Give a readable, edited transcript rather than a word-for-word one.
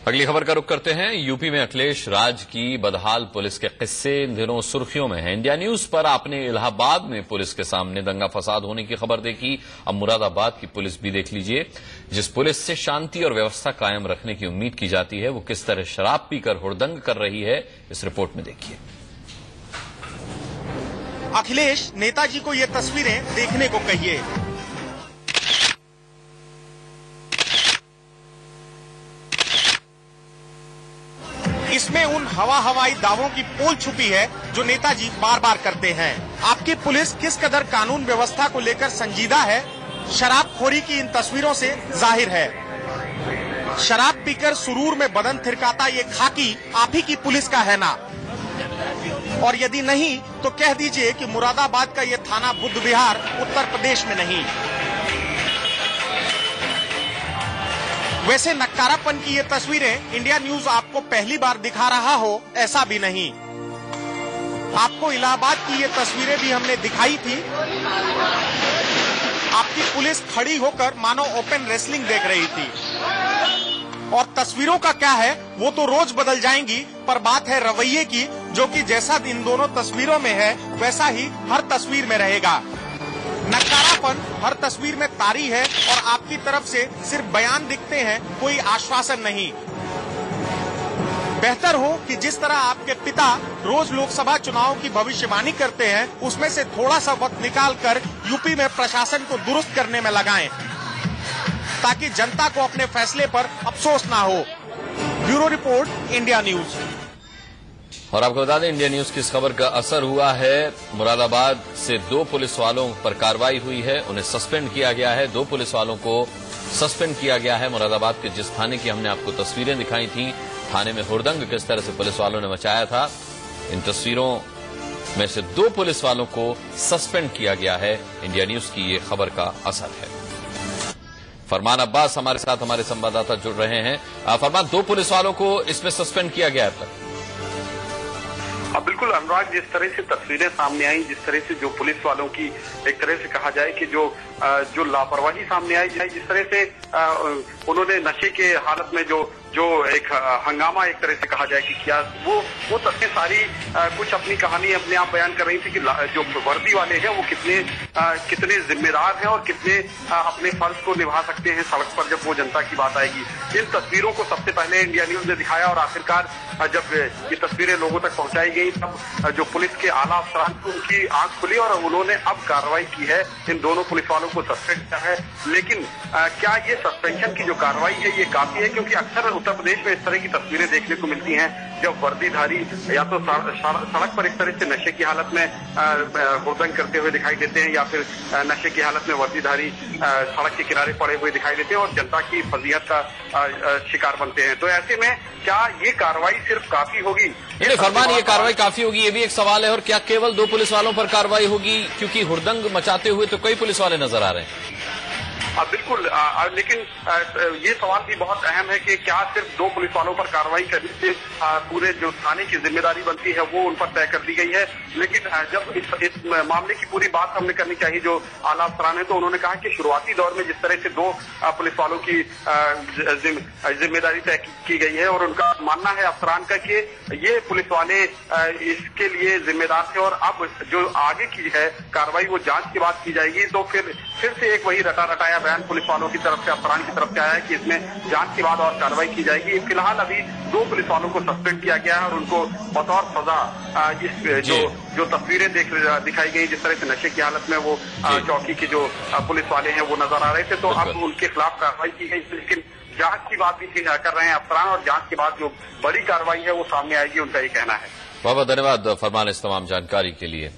अगली खबर का रुख करते हैं। यूपी में अखिलेश राज की बदहाल पुलिस के किस्से इन दिनों सुर्खियों में है। इंडिया न्यूज पर आपने इलाहाबाद में पुलिस के सामने दंगा फसाद होने की खबर देखी। अब मुरादाबाद की पुलिस भी देख लीजिए। जिस पुलिस से शांति और व्यवस्था कायम रखने की उम्मीद की जाती है, वो किस तरह शराब पीकर हुड़दंग कर रही है, इस रिपोर्ट में देखिए। अखिलेश नेताजी को ये तस्वीरें देखने को कहिए। इसमें उन हवाई दावों की पोल छुपी है जो नेताजी बार बार करते हैं। आपकी पुलिस किस कदर कानून व्यवस्था को लेकर संजीदा है, शराबखोरी की इन तस्वीरों से जाहिर है। शराब पीकर सुरूर में बदन थिरकाता ये खाकी आप ही की पुलिस का है ना? और यदि नहीं तो कह दीजिए कि मुरादाबाद का ये थाना बुद्ध विहार उत्तर प्रदेश में नहीं। वैसे नक्कारापन की ये तस्वीरें इंडिया न्यूज आपको पहली बार दिखा रहा हो, ऐसा भी नहीं। आपको इलाहाबाद की ये तस्वीरें भी हमने दिखाई थी। आपकी पुलिस खड़ी होकर मानो ओपन रेसलिंग देख रही थी। और तस्वीरों का क्या है, वो तो रोज बदल जाएंगी, पर बात है रवैये की, जो कि जैसा इन दोनों तस्वीरों में है वैसा ही हर तस्वीर में रहेगा। नकारापन हर तस्वीर में तारी है और आपकी तरफ से सिर्फ बयान दिखते हैं, कोई आश्वासन नहीं। बेहतर हो कि जिस तरह आपके पिता रोज लोकसभा चुनाव की भविष्यवाणी करते हैं, उसमें से थोड़ा सा वक्त निकालकर यूपी में प्रशासन को दुरुस्त करने में लगाएं, ताकि जनता को अपने फैसले पर अफसोस ना हो। Bureau report, India news. और आपको बता दें, इंडिया न्यूज की इस खबर का असर हुआ है। मुरादाबाद से 2 पुलिस वालों पर कार्रवाई हुई है, उन्हें सस्पेंड किया गया है। 2 पुलिस वालों को सस्पेंड किया गया है। मुरादाबाद के जिस थाने की हमने आपको तस्वीरें दिखाई थी, थाने में हुड़दंग किस तरह से पुलिस वालों ने मचाया था, इन तस्वीरों में से 2 पुलिस वालों को सस्पेंड किया गया है। इंडिया न्यूज की ये खबर का असर है। फरमान अब्बास हमारे साथ, हमारे संवाददाता जुड़ रहे हैं। फरमान, 2 पुलिस वालों को इसमें सस्पेंड किया गया है। बिल्कुल अनुराग, जिस तरह से तस्वीरें सामने आई, जिस तरह से जो पुलिस वालों की एक तरह से कहा जाए कि जो लापरवाही सामने आई, जिस तरह से उन्होंने नशे के हालत में जो एक हंगामा एक तरह से कहा जाए कि किया, वो तस्वीरें सारी कुछ अपनी कहानी अपने आप बयान कर रही थी कि जो वर्दी वाले हैं वो कितने जिम्मेदार हैं और कितने अपने फर्ज को निभा सकते हैं सड़क पर जब वो जनता की बात आएगी। इन तस्वीरों को सबसे पहले इंडिया न्यूज ने दिखाया और आखिरकार जब ये तस्वीरें लोगों तक पहुंचाई गई, तब जो पुलिस के आला अफसरान को उनकी आंख खुली और उन्होंने अब कार्रवाई की है। इन दोनों पुलिस वालों को सस्पेंड किया है। लेकिन क्या ये सस्पेंशन की जो कार्रवाई है ये काफी है? क्योंकि अक्सर उत्तर प्रदेश में इस तरह की तस्वीरें देखने को मिलती हैं जब वर्दीधारी या तो सड़क पर इस तरह से नशे की हालत में हुड़दंग करते हुए दिखाई देते हैं, या फिर नशे की हालत में वर्दीधारी सड़क के किनारे पड़े हुए दिखाई देते हैं और जनता की फजीहत का शिकार बनते हैं। तो ऐसे में क्या ये कार्रवाई सिर्फ काफी होगी? फरमान, ये कार्रवाई काफी होगी, ये भी एक सवाल है। और क्या केवल 2 पुलिस वालों पर कार्रवाई होगी? क्योंकि हुड़दंग मचाते हुए तो कई पुलिस वाले नजर आ रहे हैं। बिल्कुल, लेकिन ये सवाल भी बहुत अहम है कि क्या सिर्फ 2 पुलिस वालों पर कार्रवाई करने से पूरे जो थाने की जिम्मेदारी बनती है वो उन पर तय कर दी गई है। लेकिन जब इस मामले की पूरी बात हमने करनी चाहिए जो आला अफसरान है, तो उन्होंने कहा कि शुरुआती दौर में जिस तरह से 2 पुलिस वालों की जिम्मेदारी तय की गई है और उनका मानना है अफसरान का कि ये पुलिस वाले इसके लिए जिम्मेदार थे और अब जो आगे की है कार्रवाई वो जांच के बाद की जाएगी। तो फिर से एक वही रटाया बयान पुलिस वालों की तरफ से, अफसरान की तरफ से आया है कि इसमें जांच के बाद और कार्रवाई की जाएगी। फिलहाल अभी 2 पुलिस वालों को सस्पेंड किया गया है और उनको बतौर सजा इस जो तस्वीरें दिखाई गई, जिस तरह से नशे की हालत में वो चौकी के जो पुलिस वाले हैं वो नजर आ रहे थे, तो अब उनके खिलाफ कार्रवाई की गई। लेकिन जांच की बात भी कर रहे हैं अफसरान और जांच के बाद जो बड़ी कार्रवाई है वो सामने आएगी, उनका ये कहना है। बहुत बहुत धन्यवाद फरमान इस तमाम जानकारी के लिए।